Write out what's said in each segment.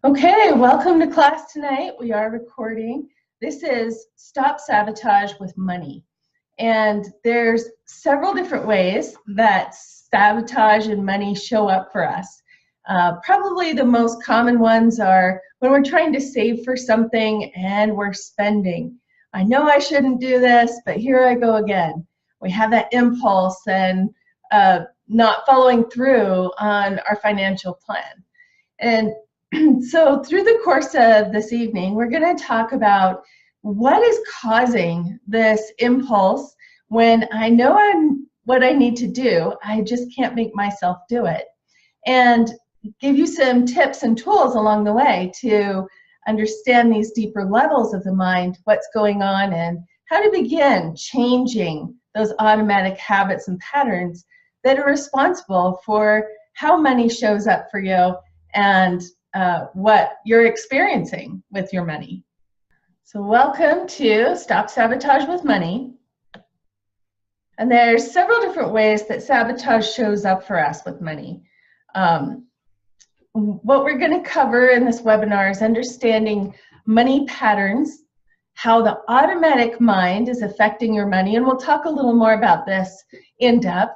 Okay, welcome to class tonight. We are recording. This is Stop Sabotage with Money. And there's several different ways that sabotage and money show up for us. Probably the most common ones are when we're trying to save for something and we're spending. I know I shouldn't do this, but here I go again. We have that impulse and not following through on our financial plan. And so through the course of this evening, we're going to talk about what is causing this impulse when I know what I need to do, I just can't make myself do it. And give you some tips and tools along the way to understand these deeper levels of the mind, what's going on, and how to begin changing those automatic habits and patterns that are responsible for how money shows up for you and what you're experiencing with your money. So welcome to Stop Sabotage with Money. And there's several different ways that sabotage shows up for us with money. What we're going to cover in this webinar is understanding money patterns, how the automatic mind is affecting your money, and we'll talk a little more about this in depth.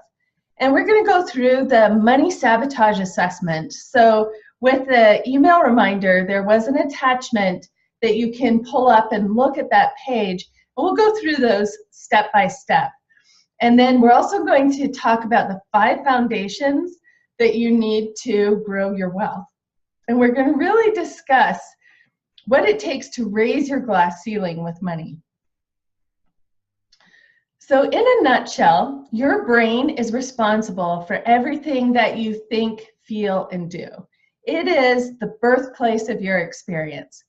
And we're going to go through the money sabotage assessment. So with the email reminder, there was an attachment that you can pull up and look at that page. And we'll go through those step by step. And then we're also going to talk about the 5 foundations that you need to grow your wealth. And we're going to really discuss what it takes to raise your glass ceiling with money. So in a nutshell, your brain is responsible for everything that you think, feel, and do. It is the birthplace of your experience.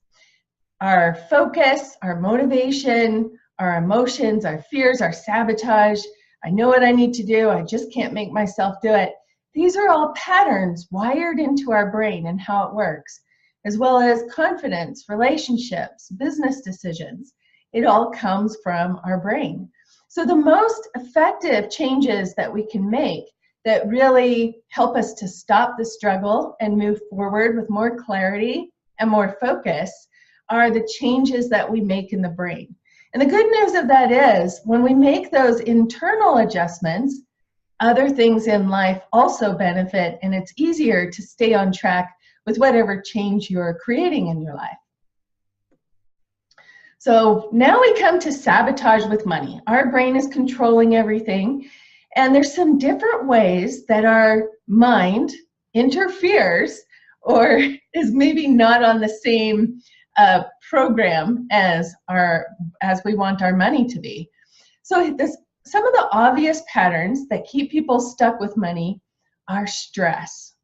Our focus, our motivation, our emotions, our fears, our sabotage, I know what I need to do, I just can't make myself do it. These are all patterns wired into our brain and how it works, as well as confidence, relationships, business decisions. It all comes from our brain. So the most effective changes that we can make that really help us to stop the struggle and move forward with more clarity and more focus are the changes that we make in the brain. And the good news of that is when we make those internal adjustments, other things in life also benefit, and it's easier to stay on track with whatever change you're creating in your life. So now we come to sabotage with money. Our brain is controlling everything. And there's some different ways that our mind interferes or is maybe not on the same program as we want our money to be. So some of the obvious patterns that keep people stuck with money are stress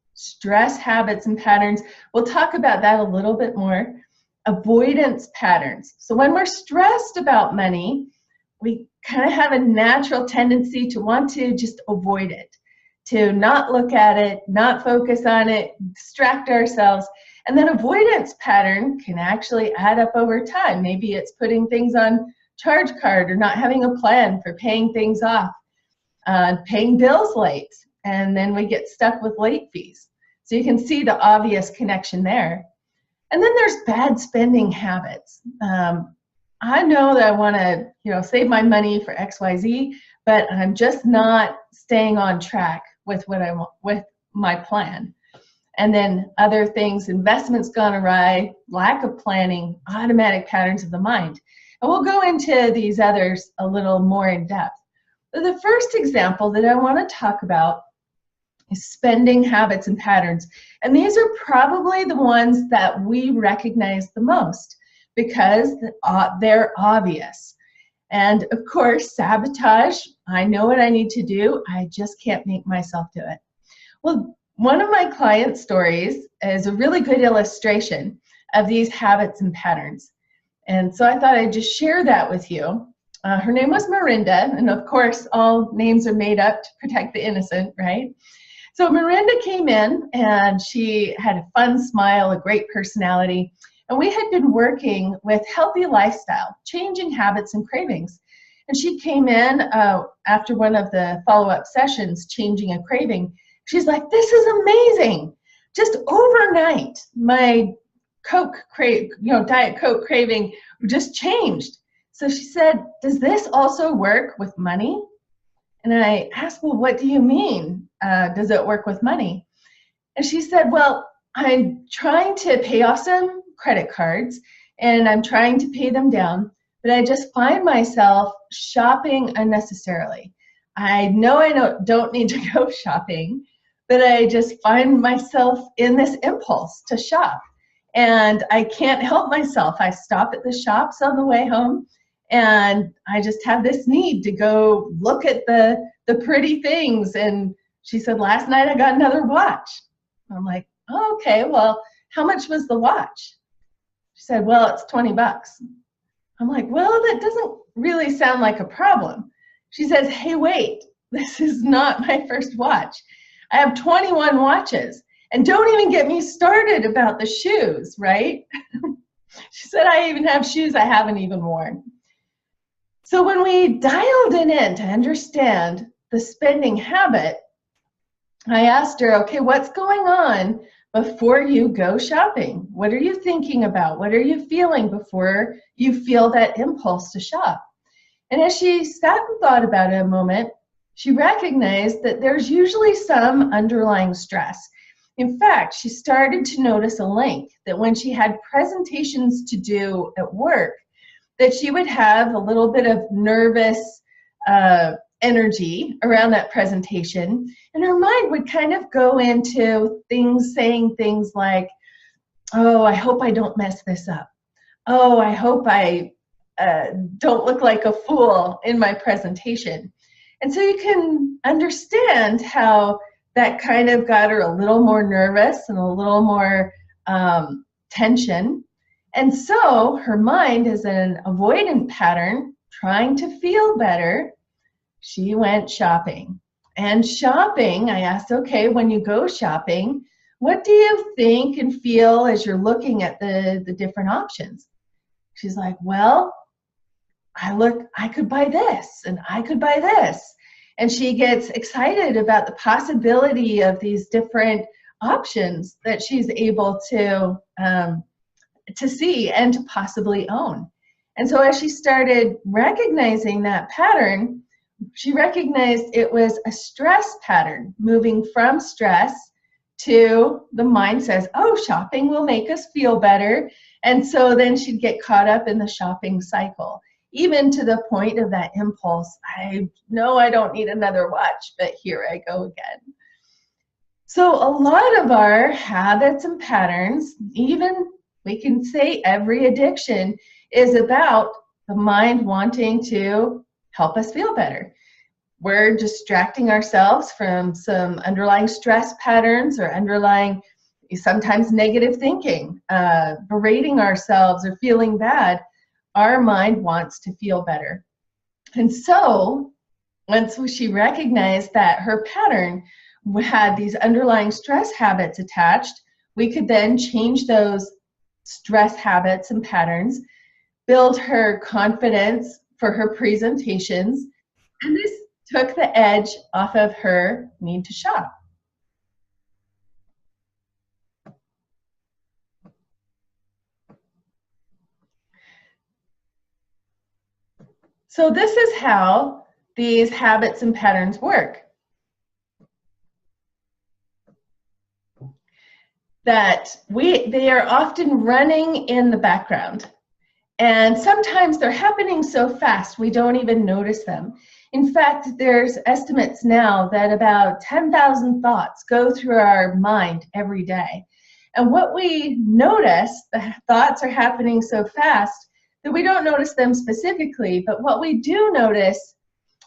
habits and patterns. We'll talk about that a little bit more. Avoidance patterns. So when we're stressed about money, we kind of have a natural tendency to want to just avoid it, to not look at it, not focus on it, distract ourselves. And then avoidance pattern can actually add up over time. Maybe it's putting things on charge card or not having a plan for paying things off, paying bills late, and then we get stuck with late fees. So you can see the obvious connection there. And then there's bad spending habits. I know that I want to, save my money for XYZ, but I'm just not staying on track with what I want, with my plan. And then other things, investments gone awry, lack of planning, automatic patterns of the mind. And we'll go into these others a little more in depth. But the first example that I want to talk about is spending habits and patterns. And these are probably the ones that we recognize the most, because they're obvious. And of course, sabotage, I know what I need to do, I just can't make myself do it. Well, one of my client stories is a really good illustration of these habits and patterns. And so I thought I'd just share that with you. Her name was Miranda, and of course, all names are made up to protect the innocent, right? So Miranda came in, and she had a fun smile, a great personality. And we had been working with healthy lifestyle, changing habits and cravings. And she came in after one of the follow-up sessions, changing a craving. She's like, this is amazing. Just overnight, my Diet Coke craving just changed. So she said, does this also work with money? And I asked, well, what do you mean? Does it work with money? And she said, well, I'm trying to pay off some credit cards and I'm trying to pay them down, but I just find myself shopping unnecessarily. I know I don't need to go shopping, but I just find myself in this impulse to shop. And I can't help myself. I stop at the shops on the way home and I just have this need to go look at the pretty things. And she said, last night I got another watch. I'm like, oh, okay, well, how much was the watch? She said, well, it's $20. I'm like, well, that doesn't really sound like a problem. She says, hey, wait, this is not my first watch. I have 21 watches. And don't even get me started about the shoes, right? She said, I even have shoes I haven't even worn. So when we dialed it in to understand the spending habit, I asked her, okay, what's going on before you go shopping? What are you thinking about? What are you feeling before you feel that impulse to shop? And as she sat and thought about it a moment, she recognized that there's usually some underlying stress. In fact, she started to notice a link that when she had presentations to do at work, that she would have a little bit of nervous energy around that presentation, and her mind would kind of go into things, saying things like, oh, I hope I don't mess this up. Oh, I hope I don't look like a fool in my presentation. And so you can understand how that kind of got her a little more nervous and a little more tension. And so her mind is an avoidant pattern, trying to feel better. She went shopping. And shopping, I asked, okay, when you go shopping, what do you think and feel as you're looking at the different options? She's like, well, I could buy this and I could buy this. And she gets excited about the possibility of these different options that she's able to see and to possibly own. And so as she started recognizing that pattern, she recognized it was a stress pattern, moving from stress to the mind says, oh, shopping will make us feel better. And so then she'd get caught up in the shopping cycle, even to the point of that impulse. I know I don't need another watch, but here I go again. So a lot of our habits and patterns, even we can say every addiction, is about the mind wanting to help us feel better. We're distracting ourselves from some underlying stress patterns or underlying sometimes negative thinking, berating ourselves or feeling bad. Our mind wants to feel better. And so once she recognized that her pattern had these underlying stress habits attached, we could then change those stress habits and patterns, build her confidence for her presentations, and this took the edge off of her need to shop. So this is how these habits and patterns work. They are often running in the background. And sometimes they're happening so fast we don't even notice them. In fact, there's estimates now that about 10,000 thoughts go through our mind every day. And what we notice, the thoughts are happening so fast that we don't notice them specifically, but what we do notice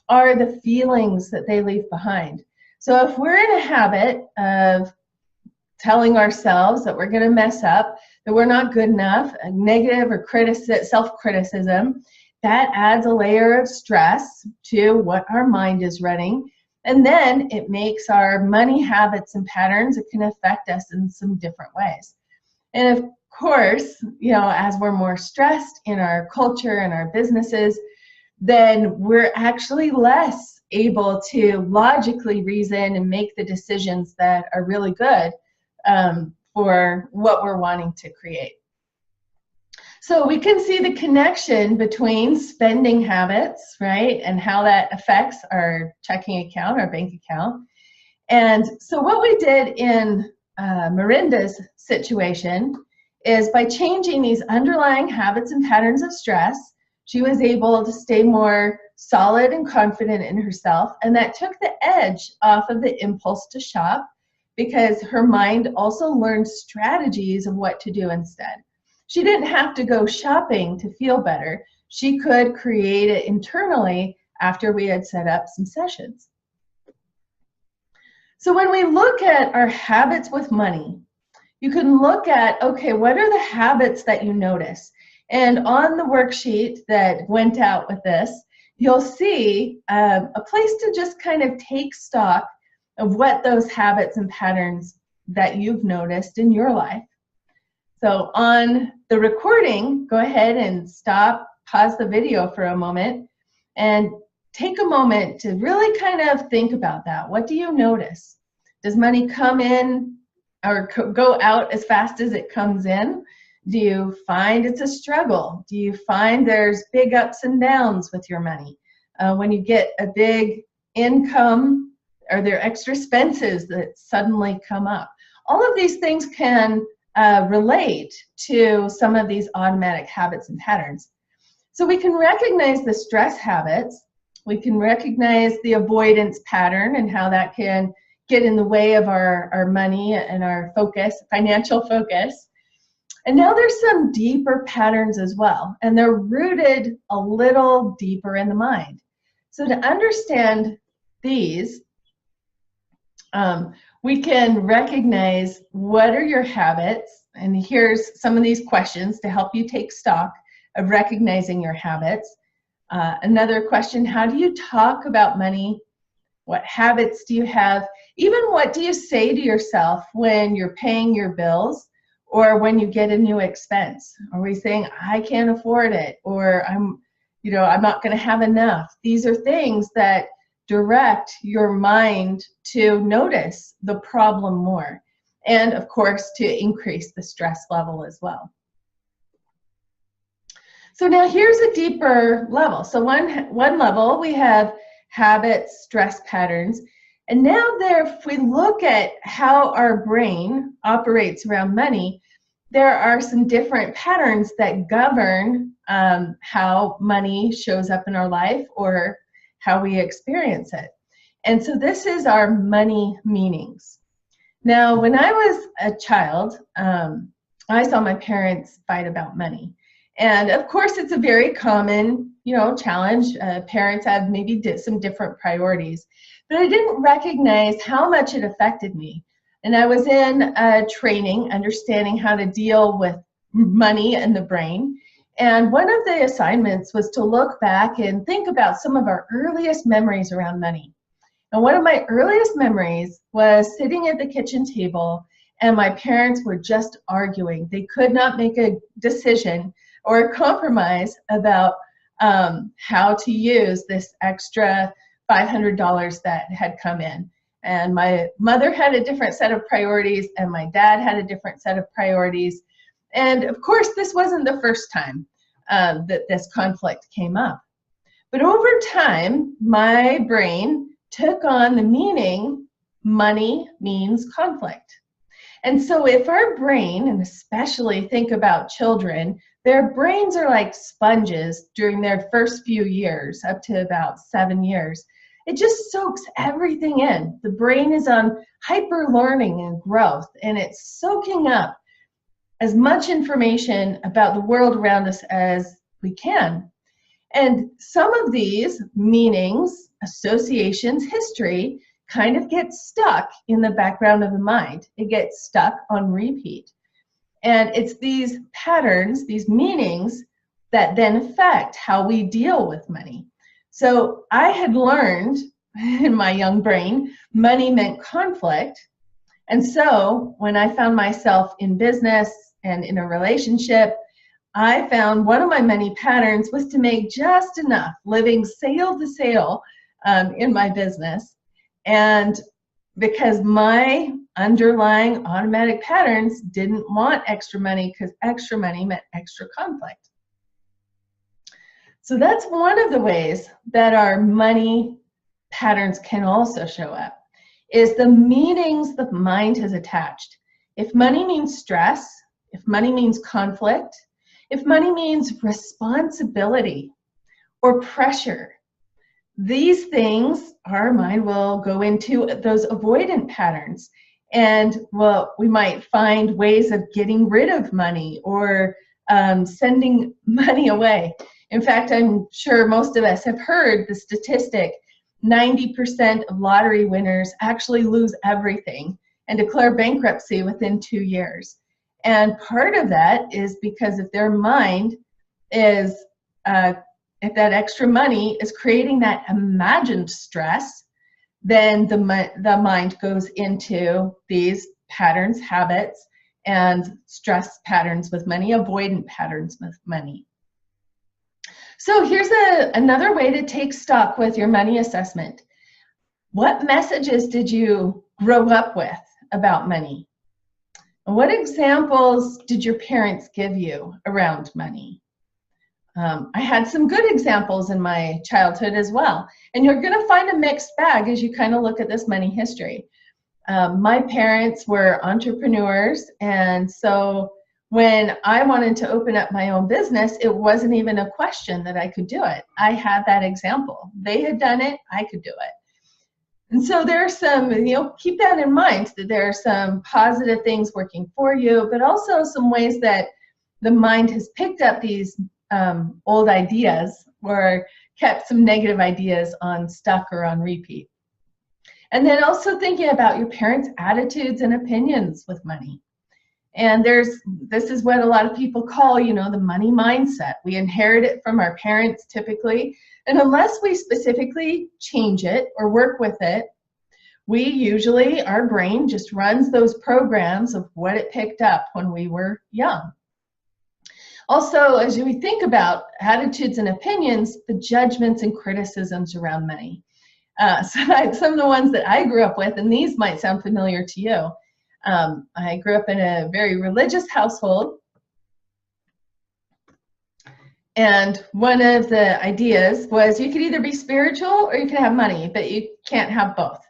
are the feelings that they leave behind. So if we're in a habit of telling ourselves that we're going to mess up, that we're not good enough, negative or self-criticism, that adds a layer of stress to what our mind is running. And then it makes our money habits and patterns, it can affect us in some different ways. And of course, as we're more stressed in our culture and our businesses, then we're actually less able to logically reason and make the decisions that are really good for what we're wanting to create. So we can see the connection between spending habits, right, and how that affects our checking account, our bank account. And so what we did in Miranda's situation is by changing these underlying habits and patterns of stress, she was able to stay more solid and confident in herself, and that took the edge off of the impulse to shop because her mind also learned strategies of what to do instead. She didn't have to go shopping to feel better. She could create it internally after we had set up some sessions. So when we look at our habits with money, you can look at, okay, what are the habits that you notice? And on the worksheet that went out with this, you'll see a place to just kind of take stock of what those habits and patterns that you've noticed in your life. So on the recording, go ahead and stop, pause the video for a moment, and take a moment to really kind of think about that. What do you notice? Does money come in or go out as fast as it comes in? Do you find it's a struggle? Do you find there's big ups and downs with your money? When you get a big income, are there extra expenses that suddenly come up? All of these things can relate to some of these automatic habits and patterns. So we can recognize the stress habits. We can recognize the avoidance pattern and how that can get in the way of our money and our focus, financial focus. And now there's some deeper patterns as well, and they're rooted a little deeper in the mind. So to understand these, we can recognize what are your habits, and here's some of these questions to help you take stock of recognizing your habits. Another question, how do you talk about money? What habits do you have? Even what do you say to yourself when you're paying your bills or when you get a new expense? Are we saying, I can't afford it, or I'm not going to have enough? These are things that direct your mind to notice the problem more, and of course to increase the stress level as well. So now here's a deeper level. So one level, we have habits, stress patterns. And now if we look at how our brain operates around money, there are some different patterns that govern how money shows up in our life or how we experience it. And so this is our money meanings. Now, when I was a child, I saw my parents fight about money. And of course, it's a very common, challenge. Parents have maybe some different priorities, but I didn't recognize how much it affected me. And I was in training, understanding how to deal with money and the brain. And one of the assignments was to look back and think about some of our earliest memories around money. And one of my earliest memories was sitting at the kitchen table, and my parents were just arguing. They could not make a decision or a compromise about how to use this extra $500 that had come in. And my mother had a different set of priorities, and my dad had a different set of priorities. And of course, this wasn't the first time that this conflict came up. But over time, my brain took on the meaning, money means conflict. And so if our brain, and especially think about children, their brains are like sponges during their first few years, up to about 7 years. It just soaks everything in. The brain is on hyper learning and growth, and it's soaking up as much information about the world around us as we can. And some of these meanings, associations, history, kind of gets stuck in the background of the mind. It gets stuck on repeat. And it's these patterns, these meanings, that then affect how we deal with money. So I had learned in my young brain, money meant conflict. And so when I found myself in business and in a relationship, I found one of my money patterns was to make just enough, living sale to sale in my business. And because my underlying automatic patterns didn't want extra money because extra money meant extra conflict. So that's one of the ways that our money patterns can also show up, is the meanings the mind has attached. If money means stress, if money means conflict, if money means responsibility or pressure, these things, our mind will go into those avoidant patterns. And well, we might find ways of getting rid of money or sending money away. In fact, I'm sure most of us have heard the statistic, 90% of lottery winners actually lose everything and declare bankruptcy within 2 years. And part of that is because if their mind is, if that extra money is creating that imagined stress, then the mind goes into these patterns, habits, and stress patterns with money, avoidant patterns with money. So here's another way to take stock with your money assessment. What messages did you grow up with about money? And what examples did your parents give you around money? I had some good examples in my childhood as well. And you're going to find a mixed bag as you kind of look at this money history. My parents were entrepreneurs, and so when I wanted to open up my own business, it wasn't even a question that I could do it. I had that example. They had done it, I could do it. And so there's some, keep that in mind, that there are some positive things working for you, but also some ways that the mind has picked up these old ideas or kept some negative ideas on stuck or on repeat. And then also thinking about your parents' attitudes and opinions with money. And this is what a lot of people call, the money mindset. We inherit it from our parents typically. And unless we specifically change it or work with it, our brain just runs those programs of what it picked up when we were young. Also, as we think about attitudes and opinions, the judgments and criticisms around money. Some of the ones that I grew up with, and these might sound familiar to you. I grew up in a very religious household, and one of the ideas was you could either be spiritual or you could have money, but you can't have both.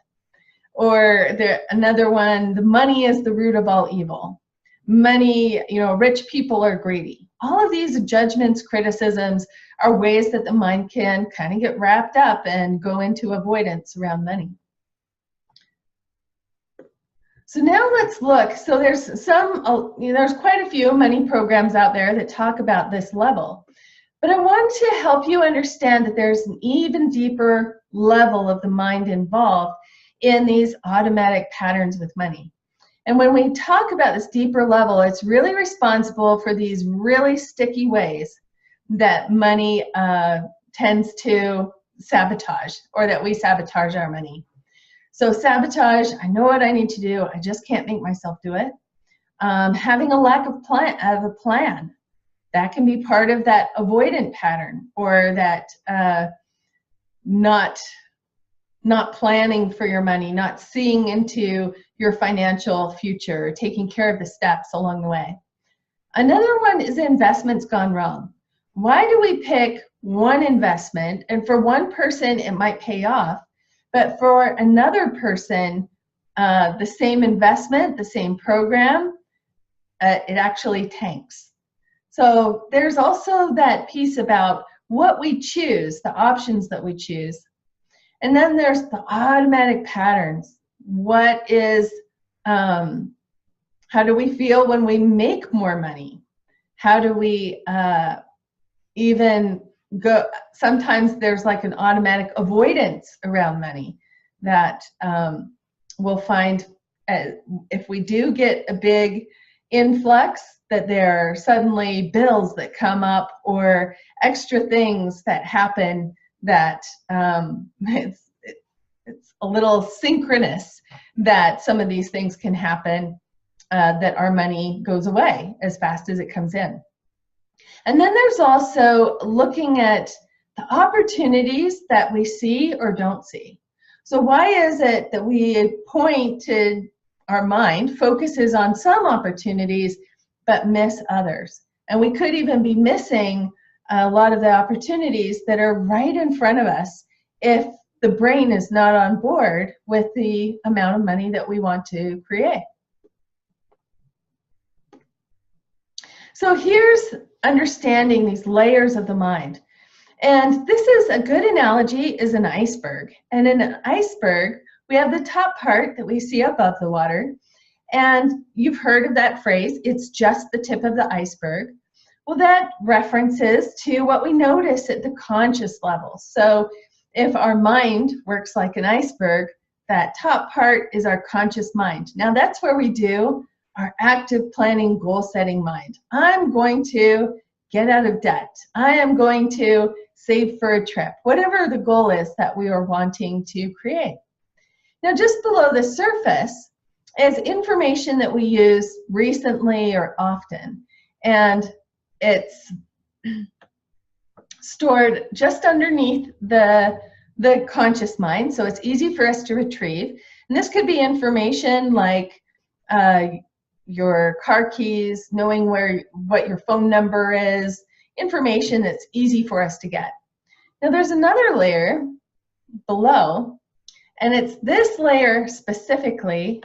Or another one, the money is the root of all evil. Money, rich people are greedy. All of these judgments, criticisms are ways that the mind can kind of get wrapped up and go into avoidance around money. So now let's look. So there's quite a few money programs out there that talk about this level. But I want to help you understand that there's an even deeper level of the mind involved in these automatic patterns with money. And when we talk about this deeper level, it's really responsible for these really sticky ways that money tends to sabotage, or that we sabotage our money. So sabotage, I know what I need to do, I just can't make myself do it. Having a lack of a plan, that can be part of that avoidant pattern, or that not planning for your money, not seeing into your financial future, taking care of the steps along the way. Another one is investments gone wrong. Why do we pick one investment, and for one person it might pay off, but for another person, the same investment, the same program, it actually tanks. So there's also that piece about what we choose, the options that we choose. And then there's the automatic patterns. What is, how do we feel when we make more money? How do we even go, sometimes there's like an automatic avoidance around money that we'll find if we do get a big influx, that there are suddenly bills that come up or extra things that happen that it's a little synchronous that some of these things can happen, that our money goes away as fast as it comes in. And then there's also looking at the opportunities that we see or don't see. So why is it that we point to our mind focuses on some opportunities but miss others. And we could even be missing a lot of the opportunities that are right in front of us if the brain is not on board with the amount of money that we want to create. So here's understanding these layers of the mind. And this is a good analogy is an iceberg. And in an iceberg, we have the top part that we see above the water. And you've heard of that phrase, it's just the tip of the iceberg. Well, that references to what we notice at the conscious level. So if our mind works like an iceberg, that top part is our conscious mind. Now that's where we do our active planning, goal-setting mind. I'm going to get out of debt. I am going to save for a trip, whatever the goal is that we are wanting to create. Now, just below the surface is information that we use recently or often, and it's stored just underneath the conscious mind, so it's easy for us to retrieve. And this could be information like your car keys, knowing what your phone number is, information that's easy for us to get. Now there's another layer below, and it's this layer specifically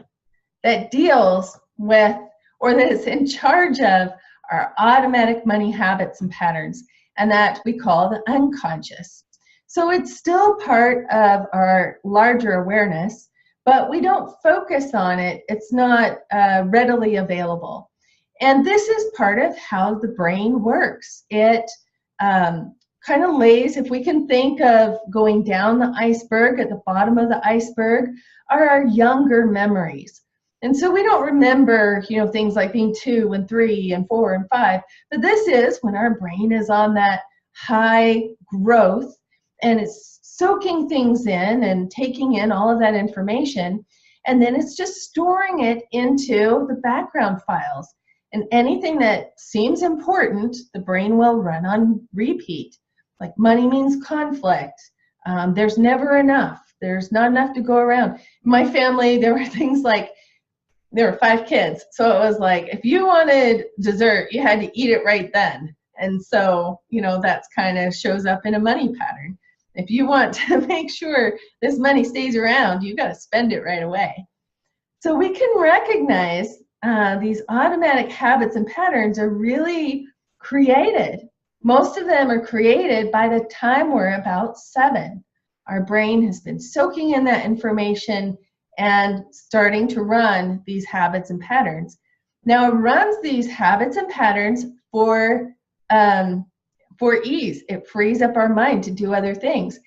that deals with, or that is in charge of, our automatic money habits and patterns, and that we call the unconscious. So it's still part of our larger awareness, but we don't focus on it. It's not readily available. And this is part of how the brain works. It kind of lays, if we can think of going down the iceberg, at the bottom of the iceberg are our younger memories. And so we don't remember, things like being 2 and 3 and 4 and 5, but this is when our brain is on that high growth and it's soaking things in and taking in all of that information, and then it's just storing it into the background files. And anything that seems important, the brain will run on repeat. Like money means conflict. There's never enough. There's not enough to go around. In my family, there were things like, there were 5 kids. So it was like, if you wanted dessert, you had to eat it right then. And so, that's kind of shows up in a money pattern. If you want to make sure this money stays around, you've got to spend it right away. So we can recognize these automatic habits and patterns are really created. Most of them are created by the time we're about 7. Our brain has been soaking in that information and starting to run these habits and patterns. Now it runs these habits and patterns for ease. It frees up our mind to do other things.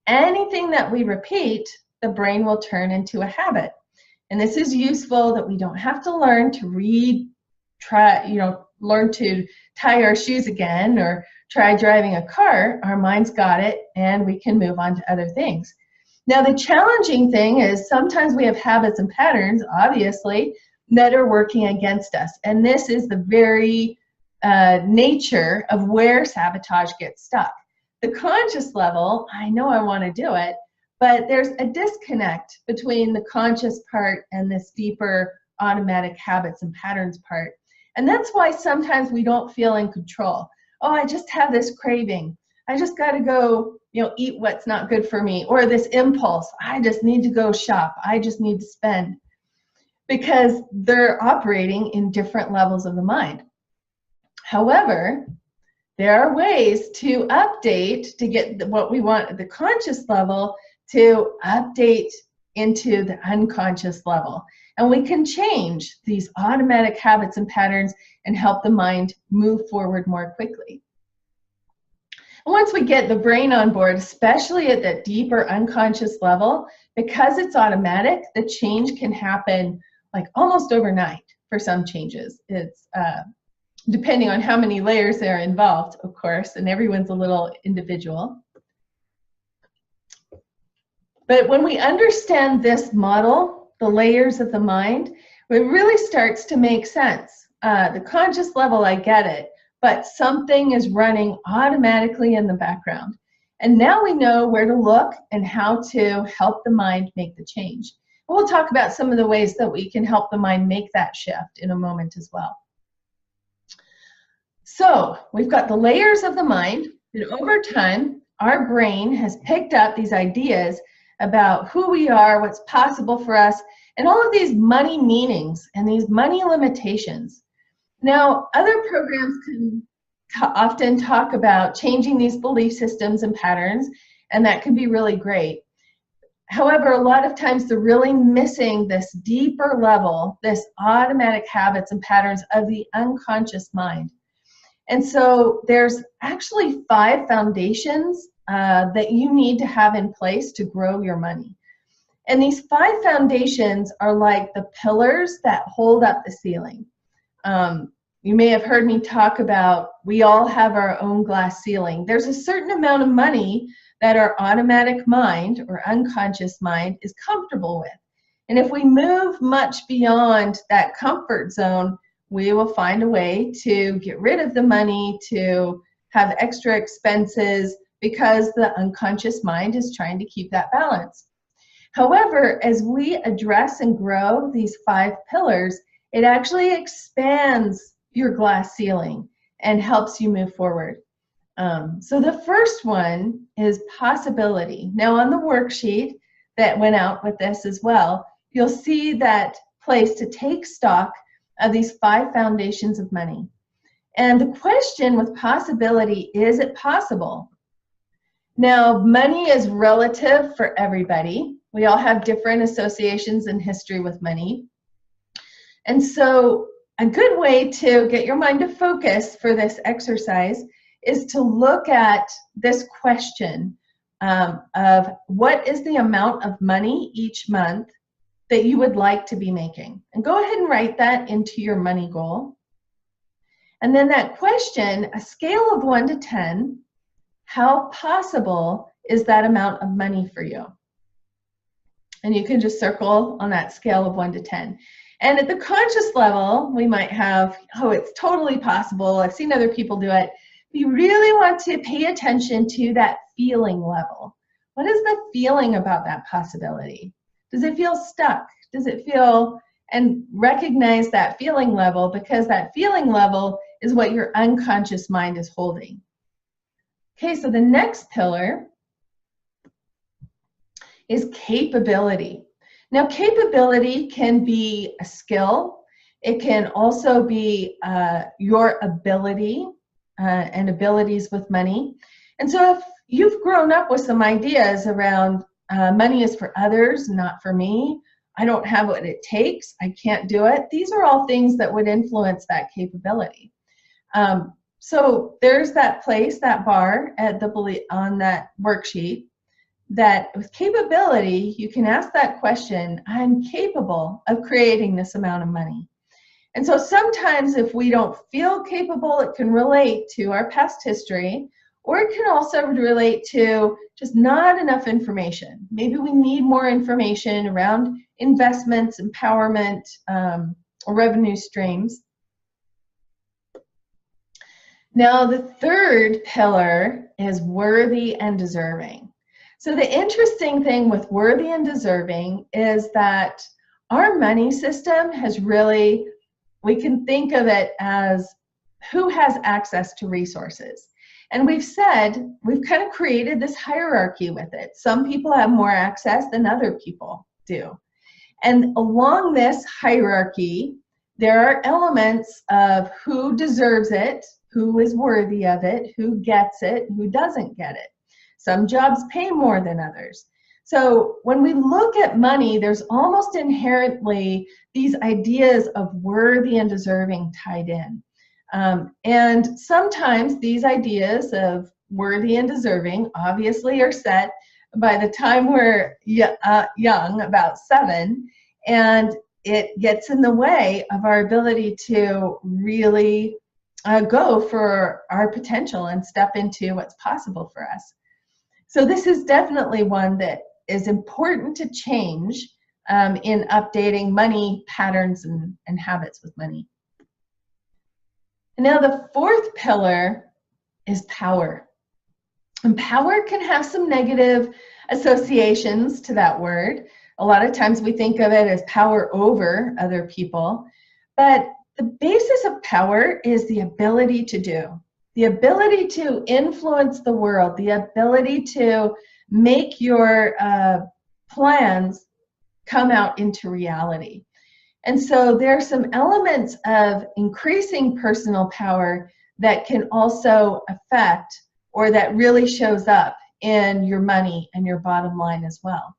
Anything that we repeat, the brain will turn into a habit. And this is useful that we don't have to learn to learn to tie our shoes again or try driving a car. Our mind's got it and we can move on to other things. Now the challenging thing is sometimes we have habits and patterns, obviously, that are working against us. And this is the very nature of where sabotage gets stuck. The conscious level, I know I want to do it, but there's a disconnect between the conscious part and this deeper automatic habits and patterns part. And that's why sometimes we don't feel in control. Oh, I just have this craving. I just got to go, eat what's not good for me. Or this impulse, I just need to go shop. I just need to spend. Because they're operating in different levels of the mind. However, there are ways to update to get what we want at the conscious level to update into the unconscious level. And we can change these automatic habits and patterns and help the mind move forward more quickly. And once we get the brain on board, especially at that deeper unconscious level, because it's automatic, the change can happen like almost overnight for some changes. It's depending on how many layers are involved, of course, and everyone's a little individual. But when we understand this model, the layers of the mind, it really starts to make sense. The conscious level, I get it, but something is running automatically in the background. And now we know where to look and how to help the mind make the change. We'll talk about some of the ways that we can help the mind make that shift in a moment as well. So we've got the layers of the mind, and over time, our brain has picked up these ideas about who we are, what's possible for us, and all of these money meanings and these money limitations. Now, other programs can often talk about changing these belief systems and patterns, and that can be really great. However, a lot of times they're really missing this deeper level, this automatic habits and patterns of the unconscious mind. And so there's actually 5 foundations that you need to have in place to grow your money. And these 5 foundations are like the pillars that hold up the ceiling. You may have heard me talk about we all have our own glass ceiling. There's a certain amount of money that our automatic mind or unconscious mind is comfortable with. And if we move much beyond that comfort zone, we will find a way to get rid of the money, to have extra expenses, because the unconscious mind is trying to keep that balance. However, as we address and grow these 5 pillars, it actually expands your glass ceiling and helps you move forward. So the first one is possibility. Now on the worksheet that went out with this as well, you'll see that place to take stock of these 5 foundations of money. And the question with possibility, is it possible? Now, money is relative for everybody. We all have different associations and history with money. And so a good way to get your mind to focus for this exercise is to look at this question of what is the amount of money each month that you would like to be making. And go ahead and write that into your money goal. And then that question, a scale of 1 to 10, how possible is that amount of money for you? And you can just circle on that scale of 1 to 10. And at the conscious level, we might have, oh, it's totally possible. I've seen other people do it. You really want to pay attention to that feeling level. What is the feeling about that possibility? Does it feel stuck? Does it feel, and recognize that feeling level, because that feeling level is what your unconscious mind is holding. Okay, so the next pillar is capability. Now, capability can be a skill. It can also be your ability and abilities with money. And so if you've grown up with some ideas around money is for others, not for me, I don't have what it takes, I can't do it, these are all things that would influence that capability. So there's that place, that bar at the on that worksheet, that with capability, you can ask that question, I'm capable of creating this amount of money. And so sometimes if we don't feel capable, it can relate to our past history, or it can also relate to just not enough information. Maybe we need more information around investments, empowerment, or revenue streams. Now, the third pillar is worthy and deserving. So the interesting thing with worthy and deserving is that our money system has really, we can think of it as who has access to resources. And we've said, we've kind of created this hierarchy with it. Some people have more access than other people do. And along this hierarchy, there are elements of who deserves it, who is worthy of it, who gets it, who doesn't get it. Some jobs pay more than others. So when we look at money, there's almost inherently these ideas of worthy and deserving tied in. And sometimes these ideas of worthy and deserving obviously are set by the time we're young, about 7, and it gets in the way of our ability to really go for our potential and step into what's possible for us. So this is definitely one that is important to change in updating money patterns and habits with money. And now the fourth pillar is power. And power can have some negative associations to that word. A lot of times we think of it as power over other people, but the basis of power is the ability to do, the ability to influence the world, the ability to make your plans come out into reality. And so there are some elements of increasing personal power that can also affect, or that really shows up in your money and your bottom line as well.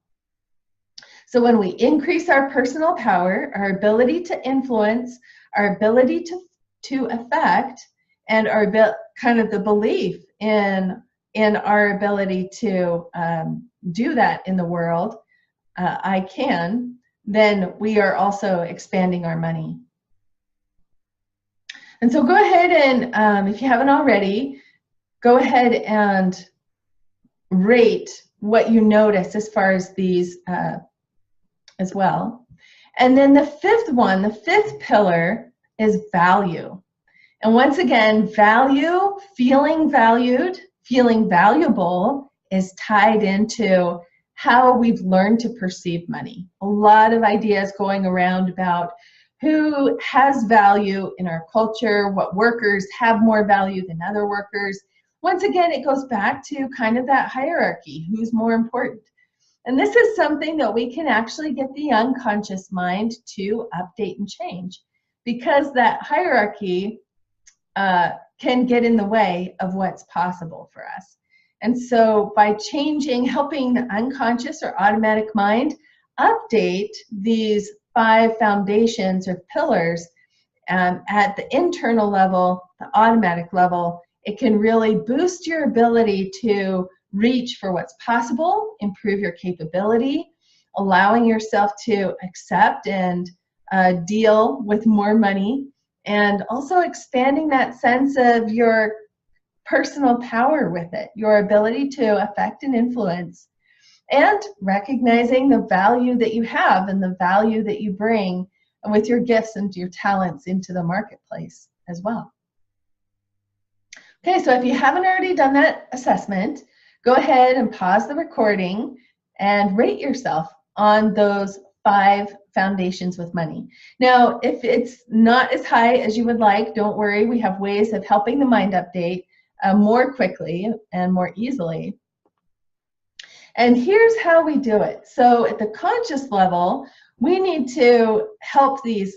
So when we increase our personal power, our ability to influence, our ability to affect, and our kind of the belief in our ability to do that in the world, I can, then we are also expanding our money. And so go ahead and, if you haven't already, go ahead and rate what you notice as far as these as well. And then the fifth one, the fifth pillar, is value. And once again, value, feeling valued, feeling valuable, is tied into how we've learned to perceive money. A lot of ideas going around about who has value in our culture, what workers have more value than other workers. Once again, it goes back to kind of that hierarchy, who's more important. And this is something that we can actually get the unconscious mind to update and change, because that hierarchy can get in the way of what's possible for us. And so by changing, helping the unconscious or automatic mind update these 5 foundations or pillars at the internal level, the automatic level, it can really boost your ability to reach for what's possible, improve your capability, allowing yourself to accept and deal with more money, and also expanding that sense of your personal power with it, your ability to affect and influence, and recognizing the value that you have and the value that you bring with your gifts and your talents into the marketplace as well. Okay, so if you haven't already done that assessment, go ahead and pause the recording and rate yourself on those 5 foundations with money. Now, if it's not as high as you would like, don't worry. We have ways of helping the mind update more quickly and more easily. And here's how we do it. So at the conscious level, we need to help these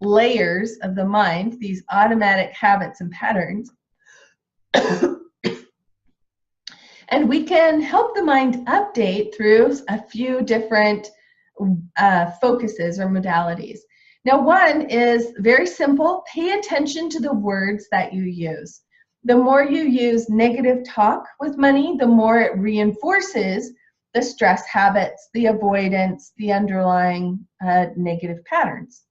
layers of the mind, these automatic habits and patterns, and we can help the mind update through a few different focuses or modalities. Now, one is very simple. Pay attention to the words that you use. The more you use negative talk with money, the more it reinforces the stress habits, the avoidance, the underlying negative patterns.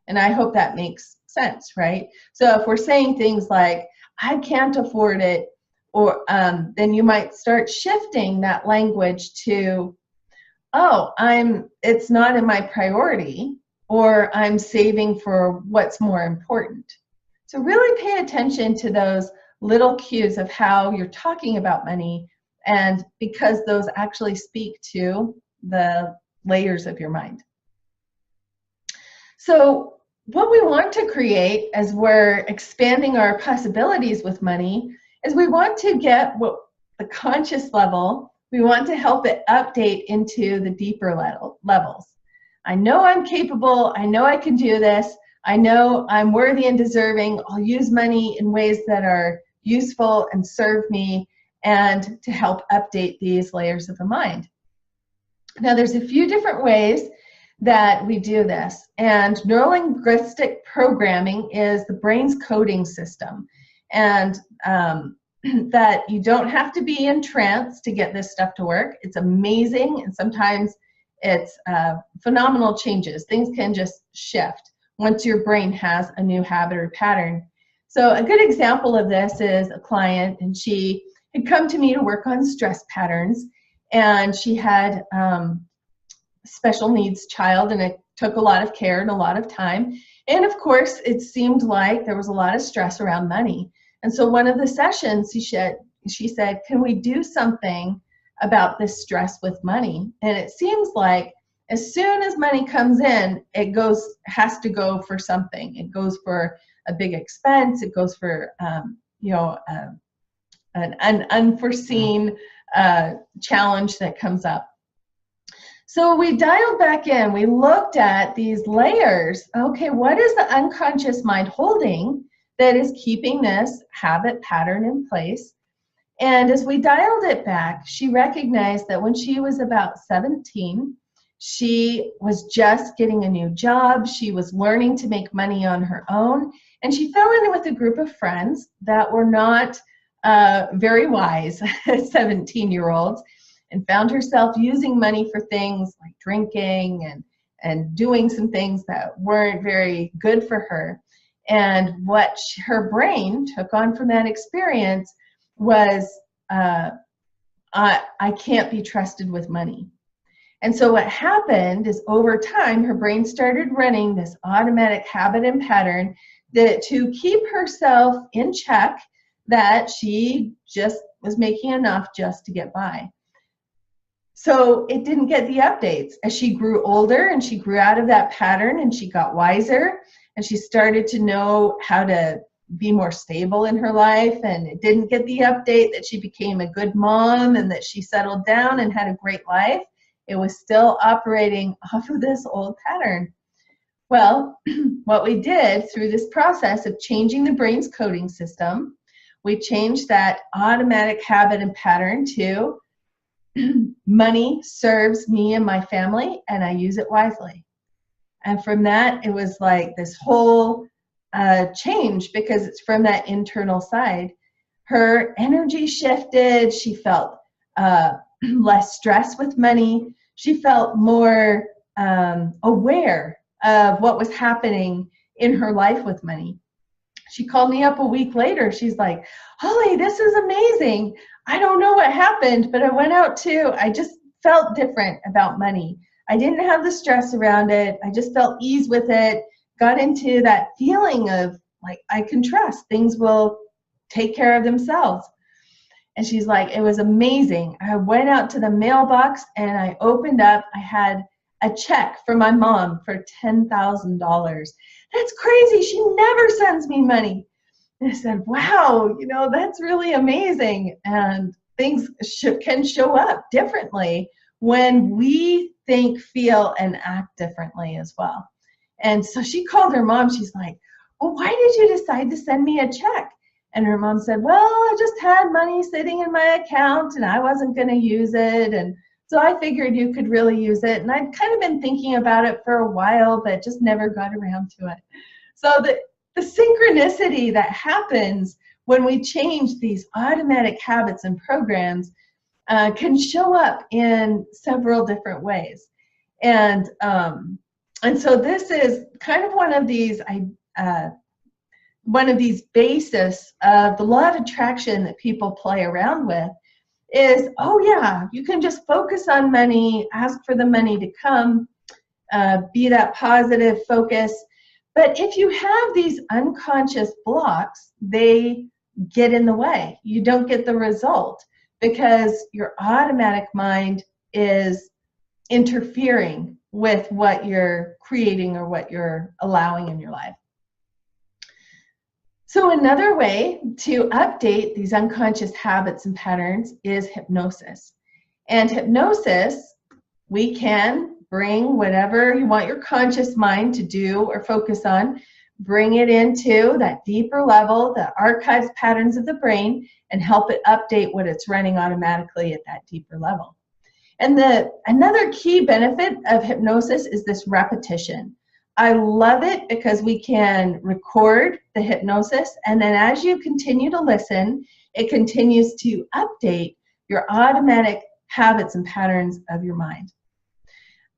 And I hope that makes sense, right? So if we're saying things like, I can't afford it, or then you might start shifting that language to, oh, it's not in my priority, or I'm saving for what's more important. So really pay attention to those little cues of how you're talking about money, and because those actually speak to the layers of your mind. So what we want to create as we're expanding our possibilities with money is we want to get what the conscious level, we want to help it update into the deeper levels. I know I'm capable, I know I can do this, I know I'm worthy and deserving, I'll use money in ways that are useful and serve me, and to help update these layers of the mind. Now there's a few different ways that we do this, and neurolinguistic programming is the brain's coding system, and that you don't have to be in trance to get this stuff to work. It's amazing, and sometimes it's phenomenal changes. Things can just shift once your brain has a new habit or pattern. So a good example of this is a client, and she had come to me to work on stress patterns, and she had special needs child, and it took a lot of care and a lot of time. And of course, it seemed like there was a lot of stress around money. And so one of the sessions, she said, can we do something about this stress with money? And it seems like As soon as money comes in, has to go for something. It goes for a big expense. It goes for an unforeseen challenge that comes up. So we dialed back in. We looked at these layers. Okay, what is the unconscious mind holding that is keeping this habit pattern in place? And as we dialed it back, she recognized that when she was about 17, she was just getting a new job. She was learning to make money on her own. And she fell in with a group of friends that were not very wise 17-year-olds, and found herself using money for things like drinking and doing some things that weren't very good for her. And what her brain took on from that experience was, I can't be trusted with money. And so what happened is, over time, her brain started running this automatic habit and pattern that to keep herself in check, that she just was making enough just to get by. So it didn't get the updates. As she grew older and she grew out of that pattern and she got wiser and she started to know how to be more stable in her life, and it didn't get the update that she became a good mom and that she settled down and had a great life. It was still operating off of this old pattern. Well, what we did through this process of changing the brain's coding system, we changed that automatic habit and pattern to money serves me and my family, and I use it wisely. And from that, it was like this whole change, because it's from that internal side. Her energy shifted. She felt less stress with money. She felt more aware of what was happening in her life with money. She called me up a week later. She's like, Holly, this is amazing. I don't know what happened, but I just felt different about money. I didn't have the stress around it. I just felt ease with it. Got into that feeling of like, I can trust things will take care of themselves. And she's like, it was amazing. I went out to the mailbox and I opened up, I had a check from my mom for $10,000. That's crazy. She never sends me money. And I said, wow, that's really amazing. And things can show up differently when we think, feel, and act differently as well. And so she called her mom. She's like, well, why did you decide to send me a check? And her mom said, well, I just had money sitting in my account and I wasn't going to use it. And so I figured you could really use it. And I'd kind of been thinking about it for a while, but just never got around to it. So the synchronicity that happens when we change these automatic habits and programs can show up in several different ways. And so this is kind of one of these basis of the law of attraction that people play around with is, oh yeah, you can just focus on money, ask for the money to come, be that positive focus. But if you have these unconscious blocks, they get in the way. You don't get the result because your automatic mind is interfering with what you're creating or what you're allowing in your life. So another way to update these unconscious habits and patterns is hypnosis. And hypnosis, we can bring whatever you want your conscious mind to do or focus on, bring it into that deeper level that archives patterns of the brain and help it update what it's running automatically at that deeper level. And another key benefit of hypnosis is this repetition. I love it because we can record the hypnosis, and then as you continue to listen, it continues to update your automatic habits and patterns of your mind.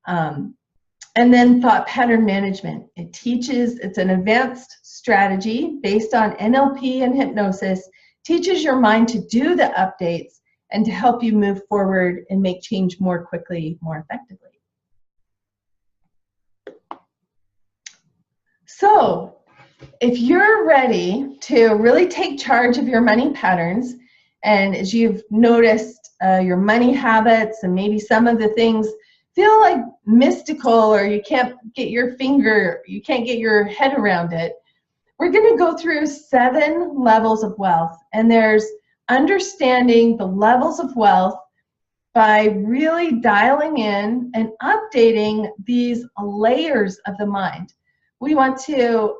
And then thought pattern management. It's an advanced strategy based on NLP and hypnosis, teaches your mind to do the updates and to help you move forward and make change more quickly, more effectively. So if you're ready to really take charge of your money patterns, and as you've noticed your money habits and maybe some of the things feel like mystical, or you can't get your head around it, we're going to go through 7 levels of wealth. And there's understanding the levels of wealth by really dialing in and updating these layers of the mind. We want to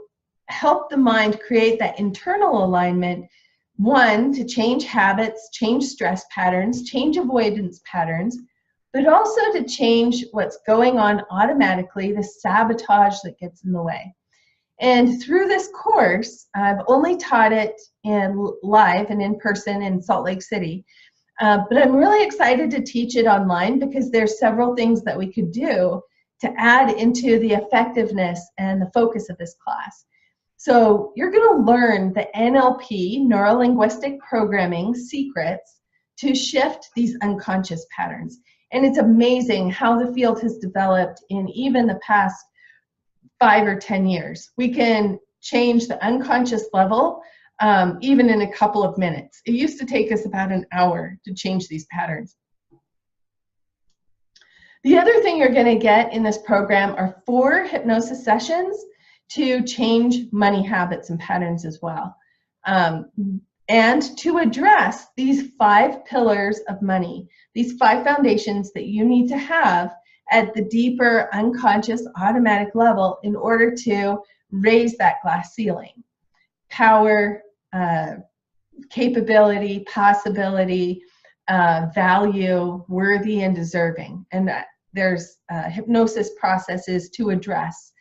help the mind create that internal alignment, one, to change habits, change stress patterns, change avoidance patterns, but also to change what's going on automatically, the sabotage that gets in the way. And through this course, I've only taught it in live and in person in Salt Lake City, but I'm really excited to teach it online because there's several things that we could do to add into the effectiveness and the focus of this class. So you're going to learn the NLP, neuro-linguistic programming secrets to shift these unconscious patterns. And it's amazing how the field has developed in even the past 5 or 10 years. We can change the unconscious level even in a couple of minutes. It used to take us about an hour to change these patterns. The other thing you're going to get in this program are 4 hypnosis sessions to change money habits and patterns as well. And to address these 5 pillars of money, these 5 foundations that you need to have at the deeper unconscious automatic level in order to raise that glass ceiling. Power, capability, possibility, value, worthy, and deserving. And there's hypnosis processes to address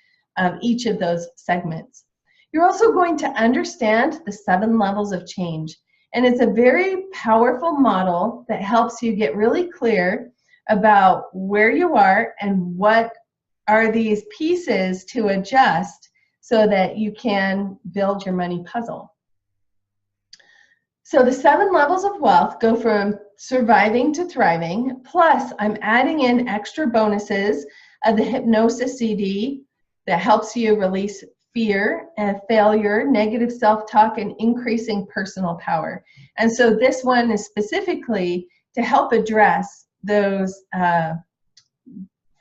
each of those segments. You're also going to understand the 7 levels of change. And it's a very powerful model that helps you get really clear about where you are and what are these pieces to adjust so that you can build your money puzzle. So the 7 levels of wealth go from surviving to thriving, plus I'm adding in extra bonuses of the hypnosis CD that helps you release fear and failure, negative self-talk, and increasing personal power. And so this one is specifically to help address those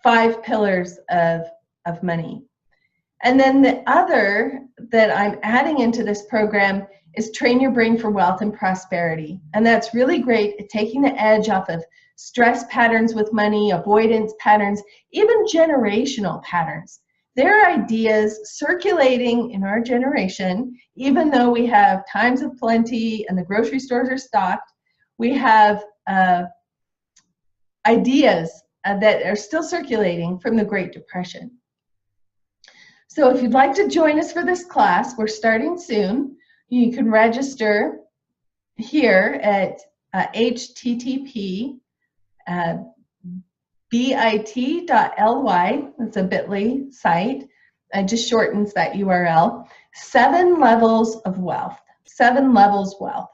5 pillars of money. And then the other that I'm adding into this program is Train Your Brain for Wealth and Prosperity. And that's really great at taking the edge off of stress patterns with money, avoidance patterns, even generational patterns. There are ideas circulating in our generation, even though we have times of plenty and the grocery stores are stocked, we have ideas that are still circulating from the Great Depression. So if you'd like to join us for this class, we're starting soon. You can register here at http bit.ly, that's a bit.ly site, just shortens that URL, 7 levels of wealth, 7 levels wealth.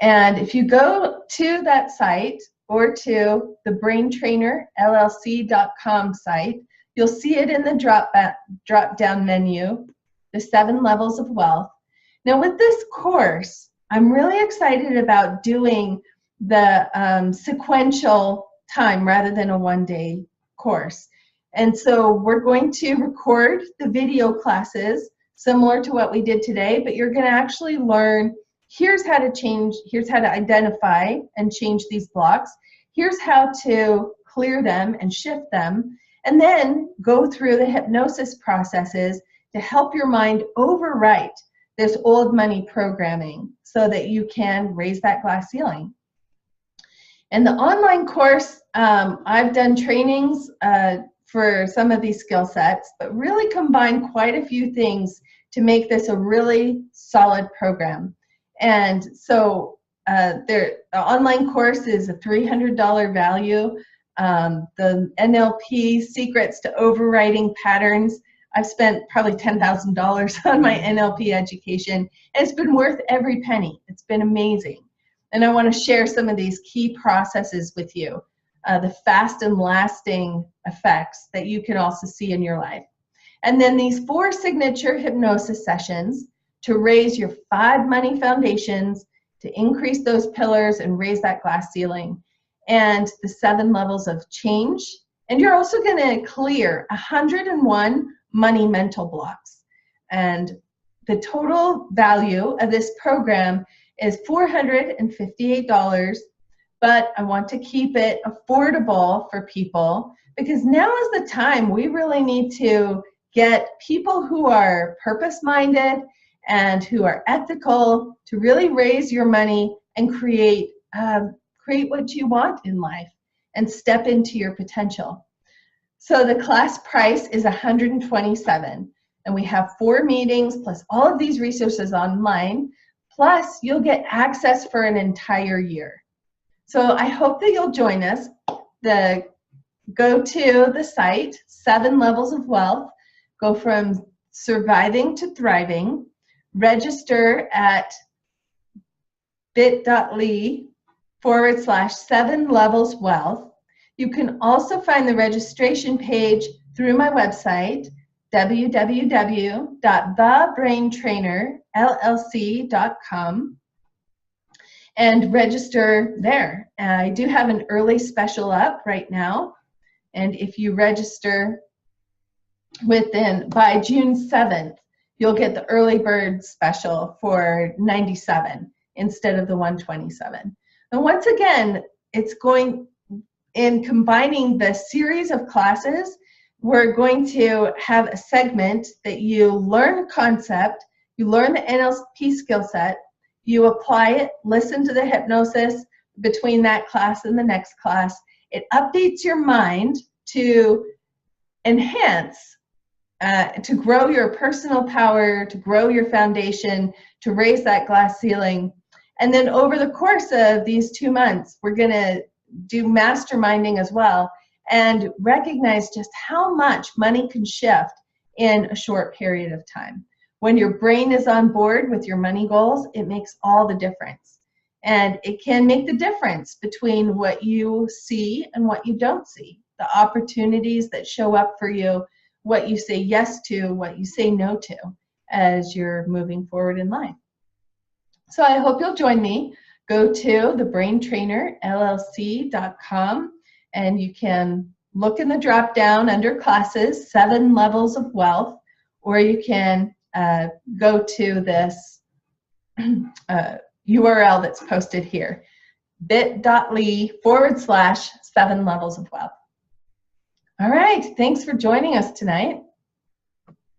And if you go to that site or to the braintrainerllc.com site, you'll see it in the drop-down menu, the 7 levels of wealth. Now with this course, I'm really excited about doing the sequential time rather than a one-day course. And so we're going to record the video classes similar to what we did today, but you're going to actually learn, here's how to change, here's how to identify and change these blocks, here's how to clear them and shift them, and then go through the hypnosis processes to help your mind overwrite this old money programming so that you can raise that glass ceiling. And the online course, I've done trainings for some of these skill sets, but really combine quite a few things to make this a really solid program. And so the online course is a $300 value. The NLP Secrets to Overriding Patterns, I've spent probably $10,000 on my NLP education, and it's been worth every penny. It's been amazing. And I want to share some of these key processes with you, the fast and lasting effects that you can also see in your life. And then these 4 signature hypnosis sessions to raise your 5 money foundations, to increase those pillars and raise that glass ceiling, and the 7 levels of change And you're also going to clear 101 money mental blocks. And the total value of this program is $458, but I want to keep it affordable for people because now is the time we really need to get people who are purpose-minded and who are ethical to really raise your money and create what you want in life and step into your potential. So the class price is $127, and we have 4 meetings plus all of these resources online, plus you'll get access for an entire year. So I hope that you'll join us. Go to the site, 7 Levels of Wealth, go from surviving to thriving, register at bit.ly/7levelswealth. You can also find the registration page through my website, www.thebraintrainerllc.com, and register there. I do have an early special up right now, and if you register by June 7th, you'll get the early bird special for $97 instead of the $127. And once again, in combining the series of classes, we're going to have a segment that you learn concept, you learn the NLP skill set, you apply it, listen to the hypnosis between that class and the next class. It updates your mind to enhance, to grow your personal power, to grow your foundation, to raise that glass ceiling. And then over the course of these 2 months, we're going to do masterminding as well and recognize just how much money can shift in a short period of time. When your brain is on board with your money goals, it makes all the difference. And it can make the difference between what you see and what you don't see, the opportunities that show up for you, what you say yes to, what you say no to as you're moving forward in life. So I hope you'll join me. Go to thebraintrainerllc.com and you can look in the drop down under classes, 7 Levels of Wealth, or you can go to this URL that's posted here, bit.ly/7 Levels of Wealth. All right, thanks for joining us tonight.